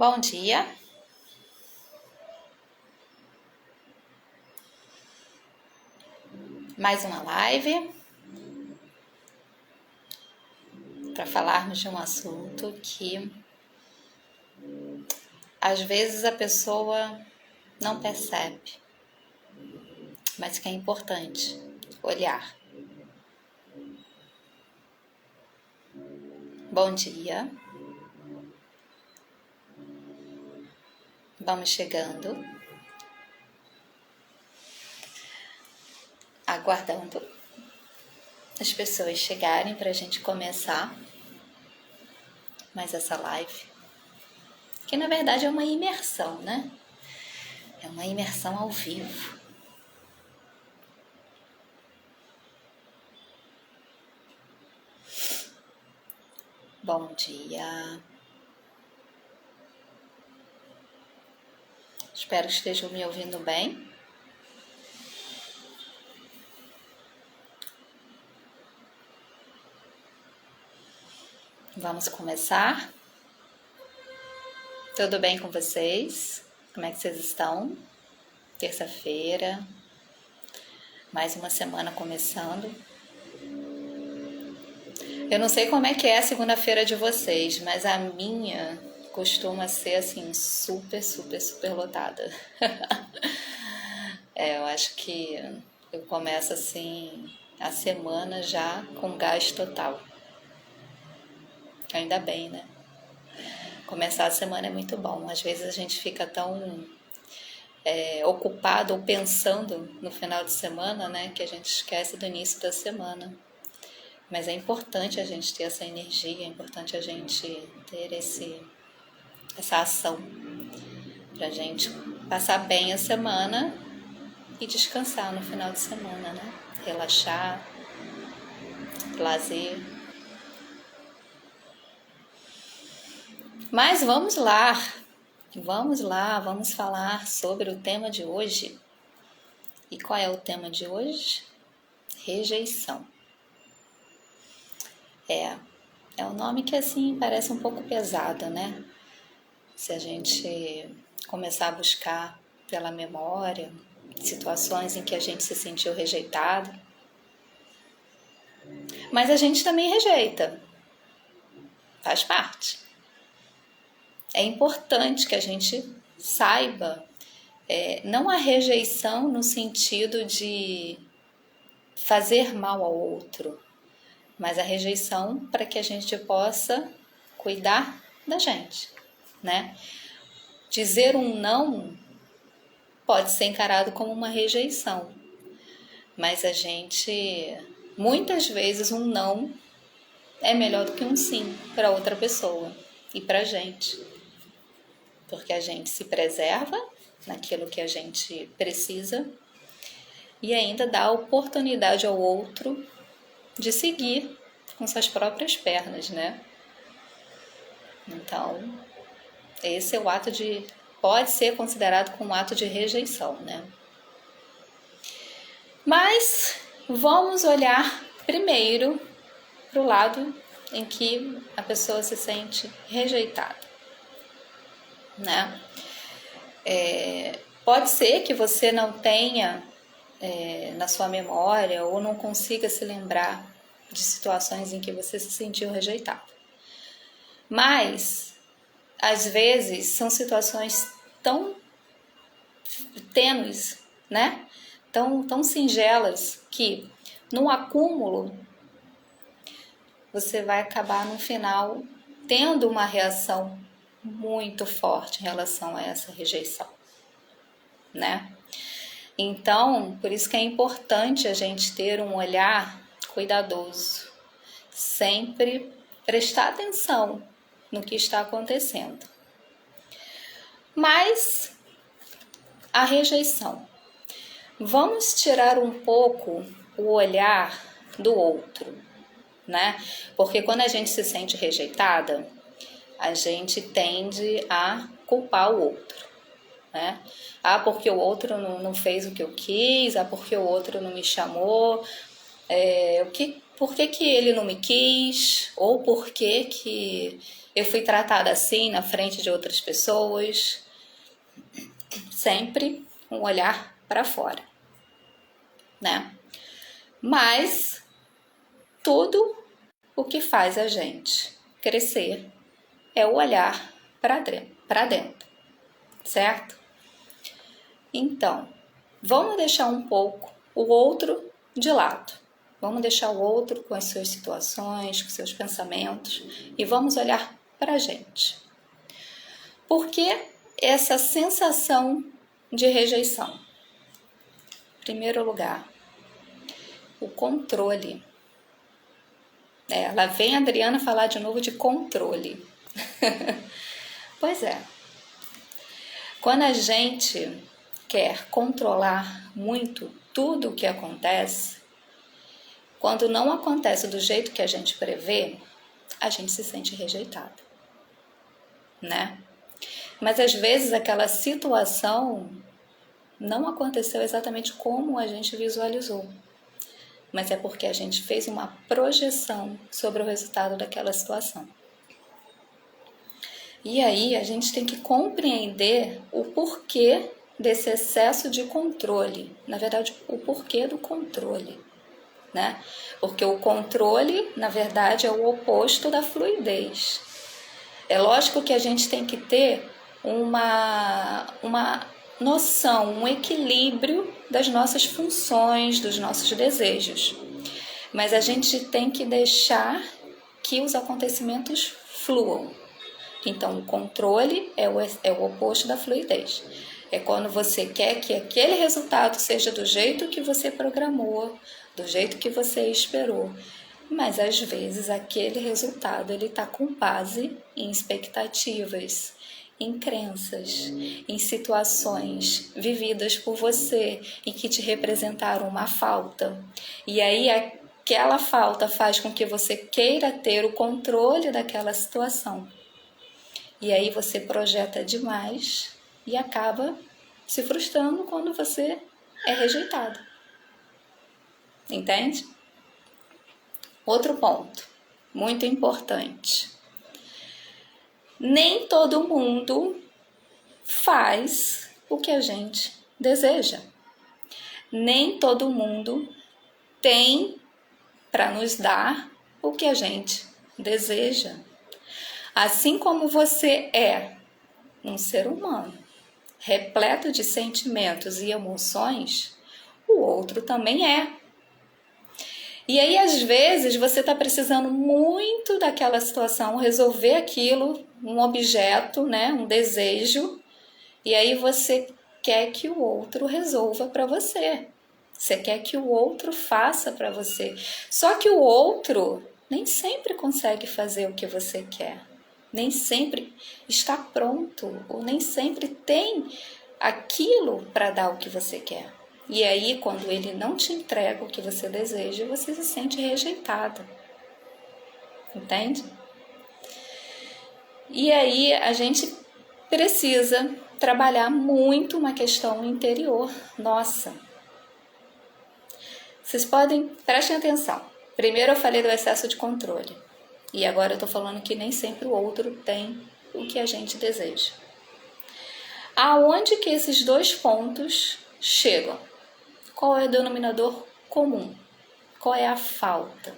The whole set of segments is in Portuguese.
Bom dia, mais uma live para falarmos de um assunto que às vezes a pessoa não percebe, mas que é importante olhar. Bom dia, vamos chegando, aguardando as pessoas chegarem para a gente começar mais essa live, que na verdade é uma imersão, né? É uma imersão ao vivo. Bom dia. Espero que estejam me ouvindo bem. Vamos começar. Tudo bem com vocês? Como é que vocês estão? Terça-feira, mais uma semana começando. Eu não sei como é que é a segunda-feira de vocês, mas a minha costuma ser assim super, super, super lotada. Eu acho que eu começo assim a semana já com gás total. Ainda bem, né? Começar a semana é muito bom. Às vezes a gente fica tão ocupado ou pensando no final de semana, né, que a gente esquece do início da semana. Mas é importante a gente ter essa energia, é importante a gente ter essa ação pra gente passar bem a semana e descansar no final de semana, né? Relaxar, lazer. Mas vamos lá, vamos falar sobre o tema de hoje. E qual é o tema de hoje? Rejeição. É um nome que assim parece um pouco pesado, né? Se a gente começar a buscar pela memória situações em que a gente se sentiu rejeitado. Mas a gente também rejeita. Faz parte. É importante que a gente saiba, não a rejeição no sentido de fazer mal ao outro, mas a rejeição para que a gente possa cuidar da gente, né? Dizer um não pode ser encarado como uma rejeição, mas a gente, muitas vezes, um não é melhor do que um sim para outra pessoa e para a gente, porque a gente se preserva naquilo que a gente precisa e ainda dá a oportunidade ao outro de seguir com suas próprias pernas, né? Então, esse é o ato de... pode ser considerado como um ato de rejeição, né? Mas vamos olhar primeiro para o lado em que a pessoa se sente rejeitada, né? Pode ser que você não tenha na sua memória ou não consiga se lembrar de situações em que você se sentiu rejeitado. Mas, às vezes, são situações tão tênues, né? Tão singelas que, no acúmulo, você vai acabar no final tendo uma reação muito forte em relação a essa rejeição, né? Então, por isso que é importante a gente ter um olhar cuidadoso, sempre prestar atenção no que está acontecendo. Mas a rejeição. Vamos tirar um pouco o olhar do outro, né? Porque quando a gente se sente rejeitada, a gente tende a culpar o outro, né? Ah, porque o outro não fez o que eu quis, ah, porque o outro não me chamou. por que que ele não me quis, ou por que que eu fui tratada assim na frente de outras pessoas. Sempre um olhar para fora, né? Mas tudo o que faz a gente crescer é o olhar para dentro, certo? Então, vamos deixar um pouco o outro de lado. Vamos deixar o outro com as suas situações, com seus pensamentos e vamos olhar para a gente. Por que essa sensação de rejeição? Em primeiro lugar, o controle. Lá vem a Adriana falar de novo de controle. Pois é. Quando a gente quer controlar muito tudo o que acontece, quando não acontece do jeito que a gente prevê, a gente se sente rejeitado, né? Mas às vezes aquela situação não aconteceu exatamente como a gente visualizou, mas é porque a gente fez uma projeção sobre o resultado daquela situação. E aí a gente tem que compreender o porquê desse excesso de controle, na verdade, o porquê do controle, né? Porque o controle, na verdade, é o oposto da fluidez. É lógico que a gente tem que ter uma noção, um equilíbrio das nossas funções, dos nossos desejos. Mas a gente tem que deixar que os acontecimentos fluam. Então, o controle é o oposto da fluidez. É quando você quer que aquele resultado seja do jeito que você programou, do jeito que você esperou. Mas, às vezes, aquele resultado está com base em expectativas, em crenças, em situações vividas por você e que te representaram uma falta. E aí, aquela falta faz com que você queira ter o controle daquela situação. E aí você projeta demais e acaba se frustrando quando você é rejeitado. Entende? Outro ponto, muito importante. Nem todo mundo faz o que a gente deseja. Nem todo mundo tem para nos dar o que a gente deseja. Assim como você é um ser humano, repleto de sentimentos e emoções, o outro também é. E aí, às vezes, você está precisando muito daquela situação, resolver aquilo, um objeto, né, um desejo, e aí você quer que o outro resolva para você. Você quer que o outro faça para você. Só que o outro nem sempre consegue fazer o que você quer. Nem sempre está pronto, ou nem sempre tem aquilo para dar o que você quer. E aí, quando ele não te entrega o que você deseja, você se sente rejeitada. Entende? E aí, a gente precisa trabalhar muito uma questão interior nossa. Vocês prestem atenção. Primeiro eu falei do excesso de controle. E agora eu estou falando que nem sempre o outro tem o que a gente deseja. Aonde que esses dois pontos chegam? Qual é o denominador comum? Qual é a falta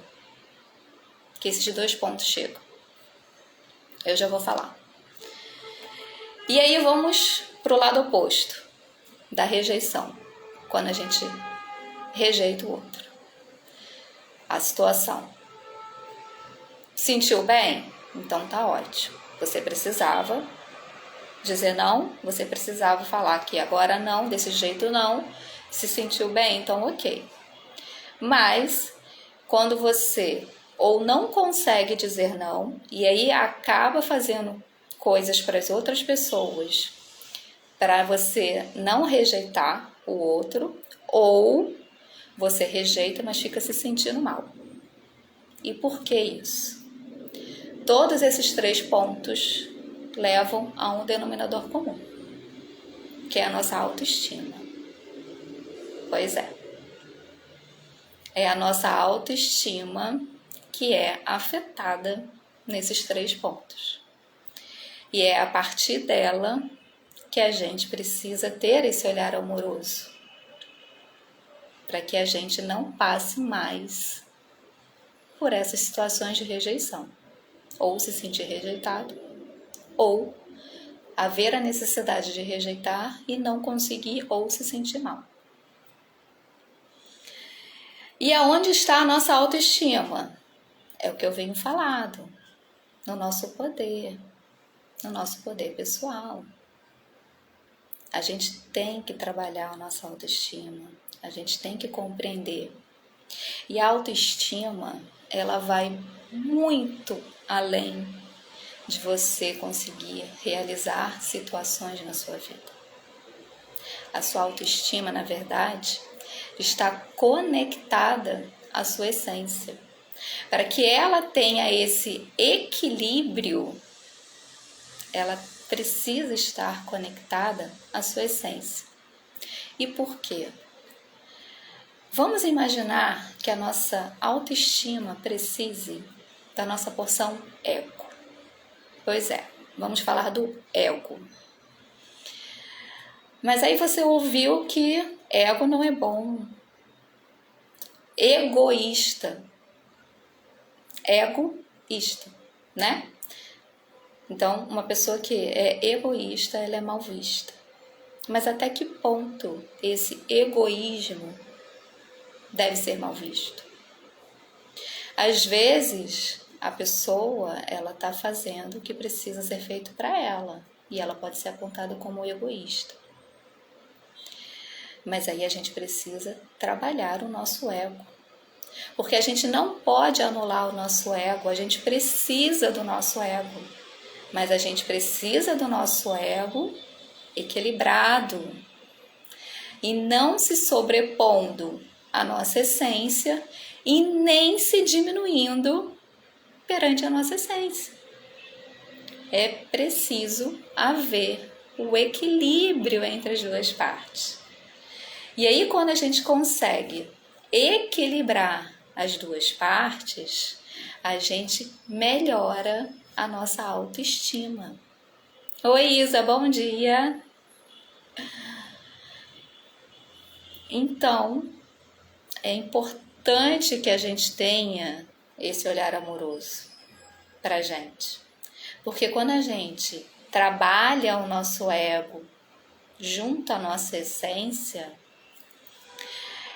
que esses dois pontos chegam? Eu já vou falar. E aí vamos para o lado oposto da rejeição. Quando a gente rejeita o outro. A situação. Sentiu bem? Então tá ótimo. Você precisava dizer não, você precisava falar que agora não, desse jeito não. Se sentiu bem? Então ok. Mas quando você ou não consegue dizer não, e aí acaba fazendo coisas para as outras pessoas para você não rejeitar o outro, ou você rejeita, mas fica se sentindo mal. E por que isso? Todos esses três pontos levam a um denominador comum, que é a nossa autoestima. Pois é. É a nossa autoestima que é afetada nesses 3 pontos. E é a partir dela que a gente precisa ter esse olhar amoroso, para que a gente não passe mais por essas situações de rejeição, ou se sentir rejeitado, ou haver a necessidade de rejeitar e não conseguir ou se sentir mal. E aonde está a nossa autoestima? É o que eu venho falando, no nosso poder pessoal. A gente tem que trabalhar a nossa autoestima, a gente tem que compreender. E a autoestima, ela vai muito além de você conseguir realizar situações na sua vida. A sua autoestima, na verdade, está conectada à sua essência. Para que ela tenha esse equilíbrio, ela precisa estar conectada à sua essência. E por quê? Vamos imaginar que a nossa autoestima precise da nossa porção ego. Pois é, vamos falar do ego. Mas aí você ouviu que ego não é bom. Egoísta. Egoísta, né? Então, uma pessoa que é egoísta, ela é mal vista. Mas até que ponto esse egoísmo deve ser mal visto? Às vezes, a pessoa, ela está fazendo o que precisa ser feito para ela, e ela pode ser apontada como egoísta. Mas aí a gente precisa trabalhar o nosso ego. Porque a gente não pode anular o nosso ego, a gente precisa do nosso ego. Mas a gente precisa do nosso ego equilibrado e não se sobrepondo à nossa essência e nem se diminuindo perante a nossa essência. É preciso haver o equilíbrio entre as 2 partes. E aí, quando a gente consegue equilibrar as 2 partes, a gente melhora a nossa autoestima. Oi, Isa, bom dia! Então, é importante que a gente tenha esse olhar amoroso pra gente. Porque quando a gente trabalha o nosso ego junto à nossa essência,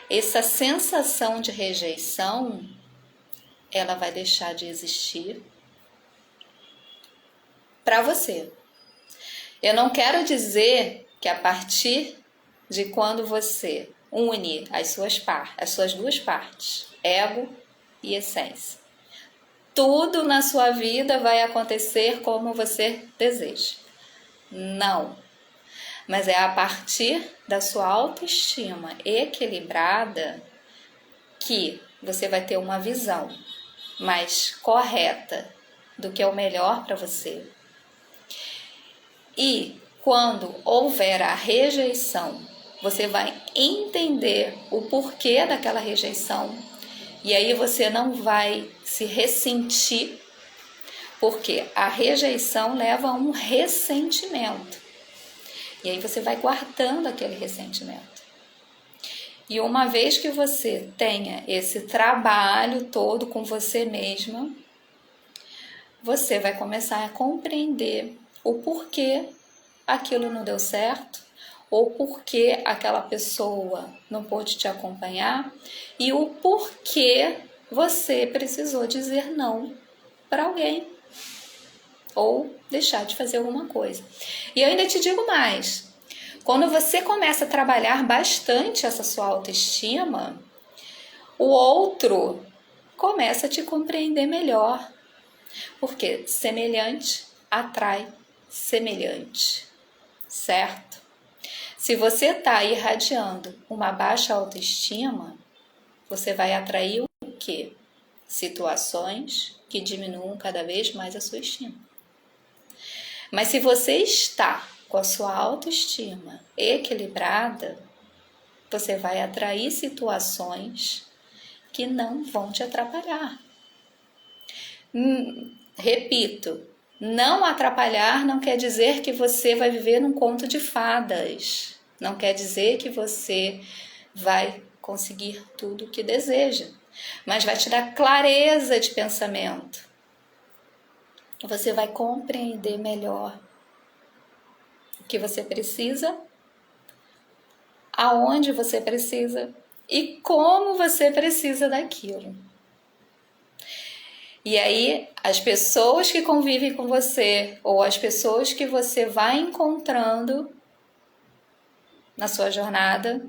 essa sensação de rejeição, ela vai deixar de existir para você. Eu não quero dizer que a partir de quando você une as suas 2 partes, ego e essência, tudo na sua vida vai acontecer como você deseja. Não. Mas é a partir da sua autoestima equilibrada que você vai ter uma visão mais correta do que é o melhor para você. E quando houver a rejeição, você vai entender o porquê daquela rejeição. E aí você não vai se ressentir, porque a rejeição leva a um ressentimento. E aí você vai guardando aquele ressentimento. E uma vez que você tenha esse trabalho todo com você mesma, você vai começar a compreender o porquê aquilo não deu certo, ou porquê aquela pessoa não pôde te acompanhar, e o porquê você precisou dizer não para alguém, ou deixar de fazer alguma coisa. E eu ainda te digo mais, quando você começa a trabalhar bastante essa sua autoestima, o outro começa a te compreender melhor, porque semelhante atrai semelhante, certo? Se você está irradiando uma baixa autoestima, você vai atrair o quê? Situações que diminuam cada vez mais a sua estima. Mas se você está com a sua autoestima equilibrada, você vai atrair situações que não vão te atrapalhar. Repito, não atrapalhar não quer dizer que você vai viver num conto de fadas. Não quer dizer que você vai conseguir tudo o que deseja, mas vai te dar clareza de pensamento. Você vai compreender melhor o que você precisa, aonde você precisa e como você precisa daquilo. E aí, as pessoas que convivem com você ou as pessoas que você vai encontrando na sua jornada,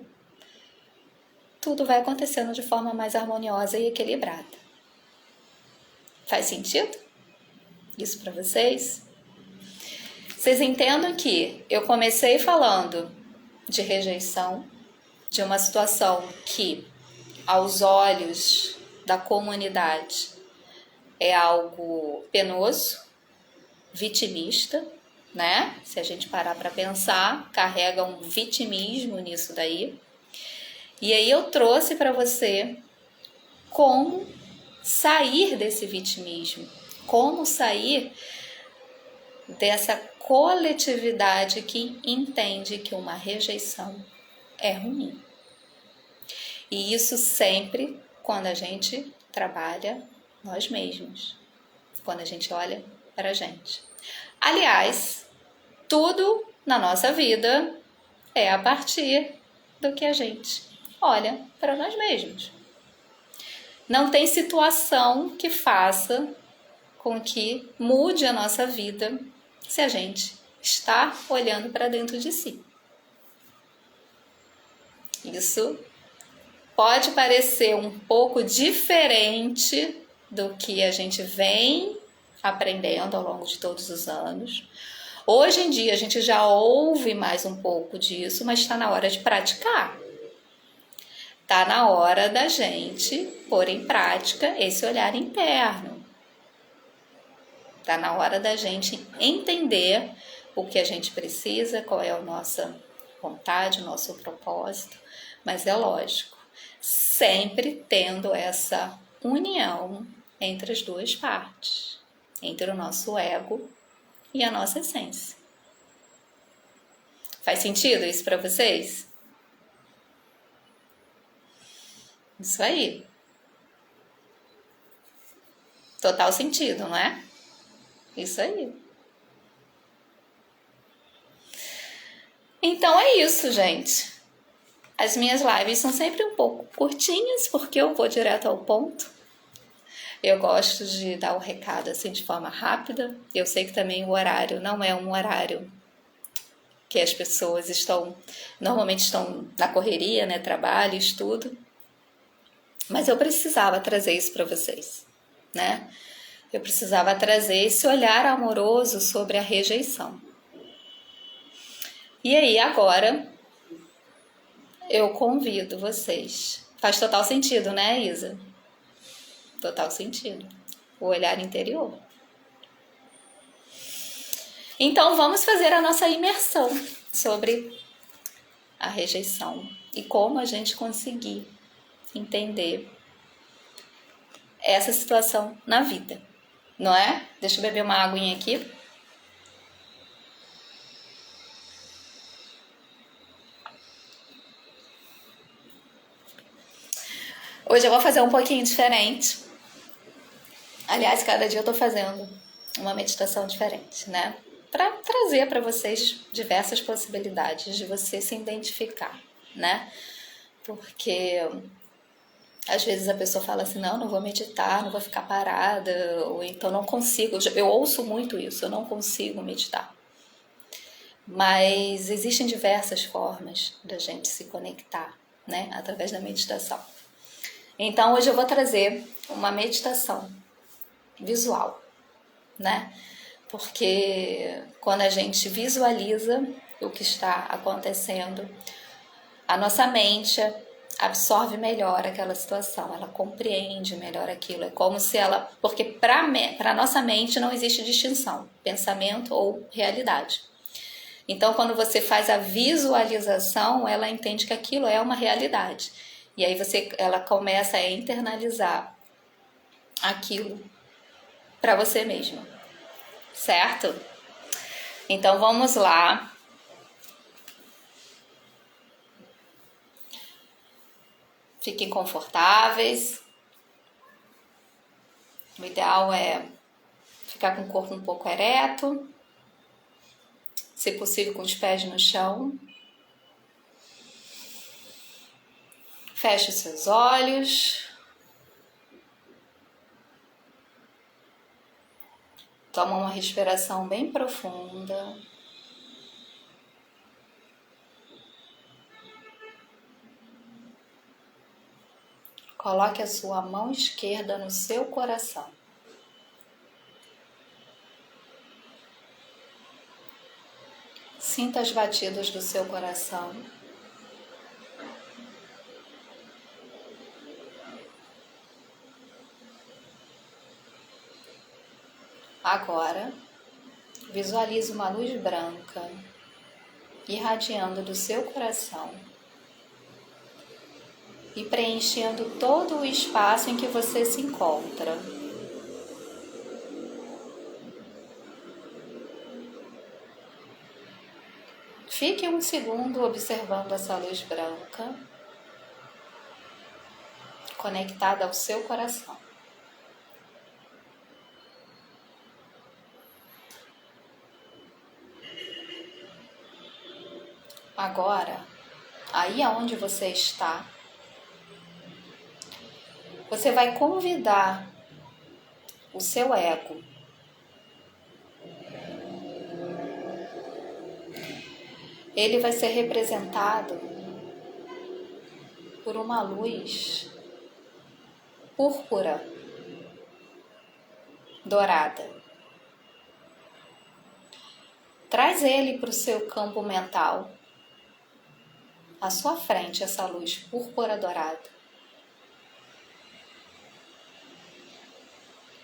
tudo vai acontecendo de forma mais harmoniosa e equilibrada. Faz sentido isso para vocês? Vocês entendam que eu comecei falando de rejeição, de uma situação que, aos olhos da comunidade, é algo penoso, vitimista, né? Se a gente parar para pensar, carrega um vitimismo nisso daí. E aí eu trouxe para você como sair desse vitimismo, como sair dessa coletividade que entende que uma rejeição é ruim. E isso sempre quando a gente trabalha nós mesmos, quando a gente olha para a gente. Aliás, tudo na nossa vida é a partir do que a gente olha para nós mesmos. Não tem situação que faça com que mude a nossa vida se a gente está olhando para dentro de si. Isso pode parecer um pouco diferente do que a gente vem aprendendo ao longo de todos os anos. Hoje em dia a gente já ouve mais um pouco disso, mas está na hora de praticar. Está na hora da gente pôr em prática esse olhar interno. Está na hora da gente entender o que a gente precisa, qual é a nossa vontade, o nosso propósito. Mas é lógico, sempre tendo essa união entre as duas partes, entre o nosso ego e a nossa essência. Faz sentido isso para vocês? Isso aí. Total sentido, não é? Isso aí. Então é isso, gente. As minhas lives são sempre um pouco curtinhas, porque eu vou direto ao ponto. Eu gosto de dar o recado assim de forma rápida. Eu sei que também o horário não é um horário que as pessoas normalmente estão na correria, né? Trabalho, estudo. Mas eu precisava trazer isso para vocês, né? Eu precisava trazer esse olhar amoroso sobre a rejeição. E aí, agora, eu convido vocês. Faz total sentido, né, Isa? Total sentido. O olhar interior. Então, vamos fazer a nossa imersão sobre a rejeição e como a gente conseguir entender essa situação na vida, não é? Deixa eu beber uma aguinha aqui. Hoje eu vou fazer um pouquinho diferente. Aliás, cada dia eu tô fazendo uma meditação diferente, né? Para trazer para vocês diversas possibilidades de você se identificar, né? Porque às vezes a pessoa fala assim, não vou meditar, não vou ficar parada, ou então não consigo. Eu ouço muito isso, eu não consigo meditar. Mas existem diversas formas da gente se conectar, né? Através da meditação. Então hoje eu vou trazer uma meditação visual, né? Porque quando a gente visualiza o que está acontecendo, a nossa mente absorve melhor aquela situação, ela compreende melhor aquilo. É como se ela... Porque para a nossa mente não existe distinção, pensamento ou realidade. Então, quando você faz a visualização, ela entende que aquilo é uma realidade. E aí ela começa a internalizar aquilo para você mesma, certo? Então vamos lá. Fiquem confortáveis. O ideal é ficar com o corpo um pouco ereto, se possível com os pés no chão. Feche os seus olhos. Toma uma respiração bem profunda. Coloque a sua mão esquerda no seu coração. Sinta as batidas do seu coração. Agora, visualize uma luz branca irradiando do seu coração e preenchendo todo o espaço em que você se encontra. Fique um segundo observando essa luz branca conectada ao seu coração. Agora, aí aonde você está, você vai convidar o seu ego ele vai ser representado por uma luz púrpura dourada. Traz ele para o seu campo mental, à sua frente, essa luz púrpura dourada.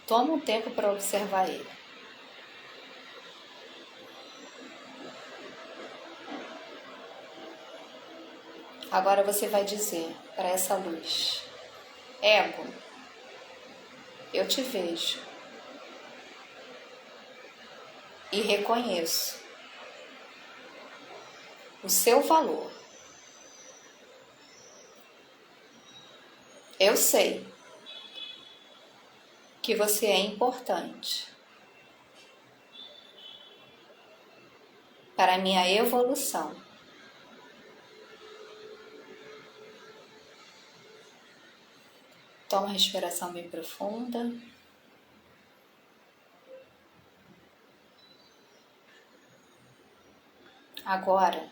Toma um tempo para observar ele. Agora você vai dizer para essa luz: ego, eu te vejo e reconheço o seu valor. Eu sei que você é importante para a minha evolução. Toma uma respiração bem profunda. Agora,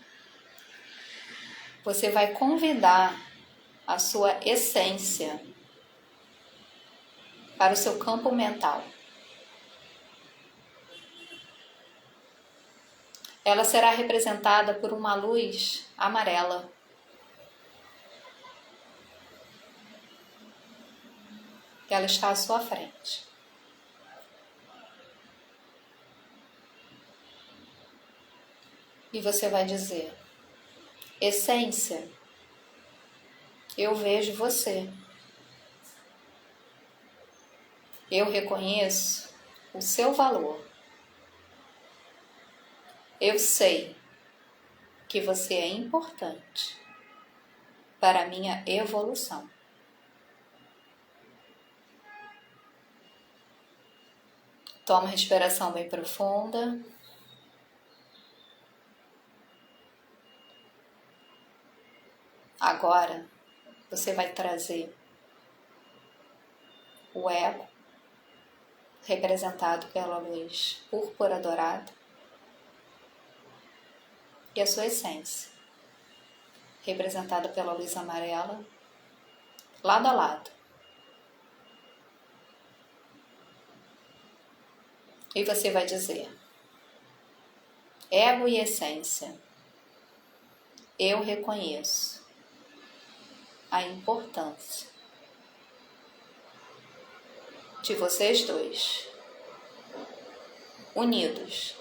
você vai convidar a sua essência para o seu campo mental. Ela será representada por uma luz amarela. Ela está à sua frente. E você vai dizer: essência, eu vejo você. Eu reconheço o seu valor. Eu sei que você é importante para a minha evolução. Toma uma respiração bem profunda. Agora, você vai trazer o ego, representado pela luz púrpura dourada, e a sua essência, representada pela luz amarela, lado a lado. E você vai dizer: ego e essência, eu reconheço a importância de vocês dois, unidos,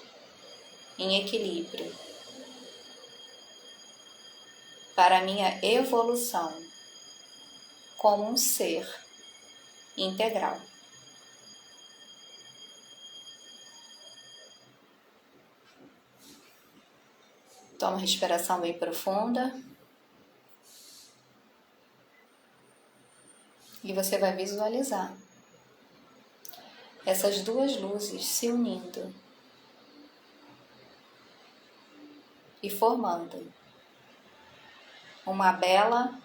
em equilíbrio, para a minha evolução como um ser integral. Toma uma respiração bem profunda. E você vai visualizar essas duas luzes se unindo e formando uma bela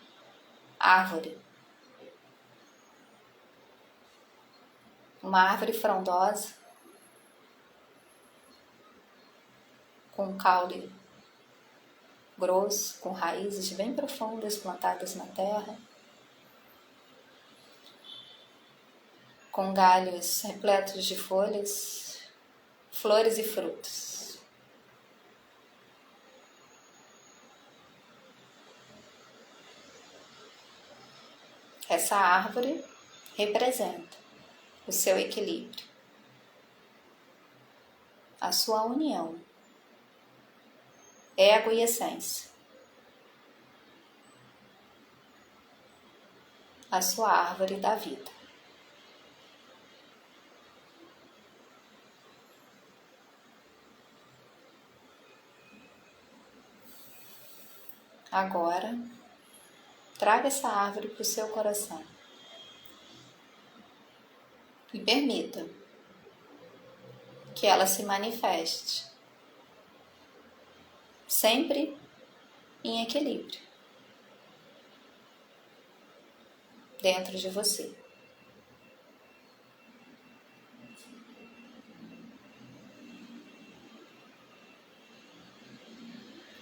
árvore. Uma árvore frondosa, com um caule grosso, com raízes bem profundas plantadas na terra, com galhos repletos de folhas, flores e frutos. Essa árvore representa o seu equilíbrio, a sua união, ego e essência, a sua árvore da vida. Agora, traga essa árvore para o seu coração e permita que ela se manifeste sempre em equilíbrio dentro de você.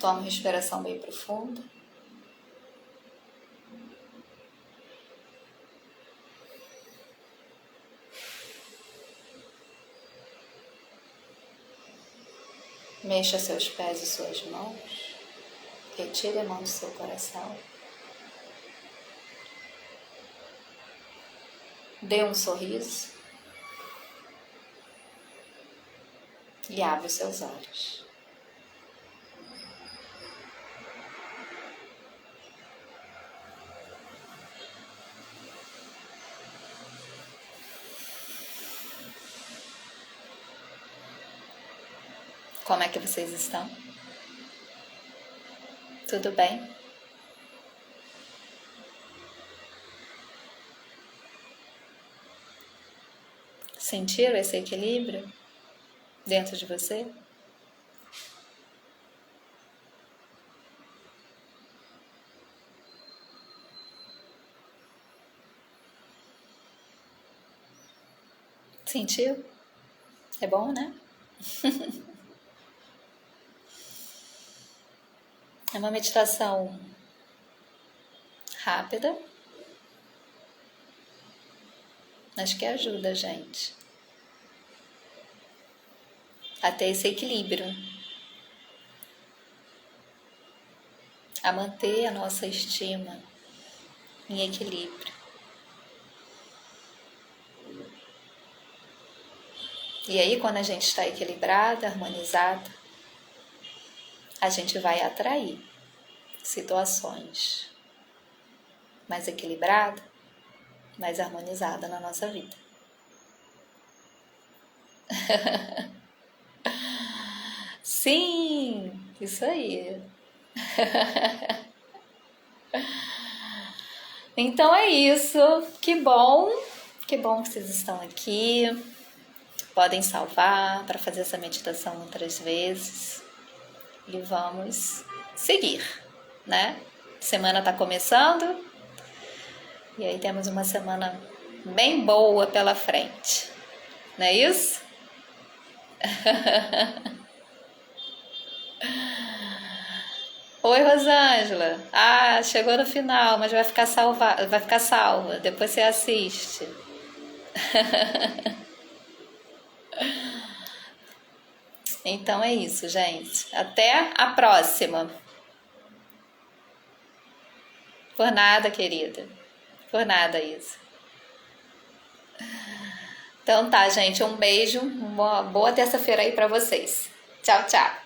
Toma uma respiração bem profunda. Mexa seus pés e suas mãos. Retire a mão do seu coração. Dê um sorriso. E abre os seus olhos. Como é que vocês estão? Tudo bem? Sentiram esse equilíbrio dentro de você? Sentiu? É bom, né? É uma meditação rápida, mas que ajuda a gente a ter esse equilíbrio, a manter a nossa estima em equilíbrio. E aí, quando a gente está equilibrada, harmonizada, a gente vai atrair situações mais equilibradas, mais harmonizadas na nossa vida. Sim, isso aí. Então é isso. Que bom que vocês estão aqui. Podem salvar para fazer essa meditação outras vezes. E vamos seguir, né? Semana está começando. E aí temos uma semana bem boa pela frente. Não é isso? Oi, Rosângela. Ah, chegou no final, mas vai ficar salva. Depois você assiste. Então é isso, gente. Até a próxima. Por nada, querida. Por nada, Isa. Então tá, gente. Um beijo. Uma boa terça-feira aí pra vocês. Tchau, tchau.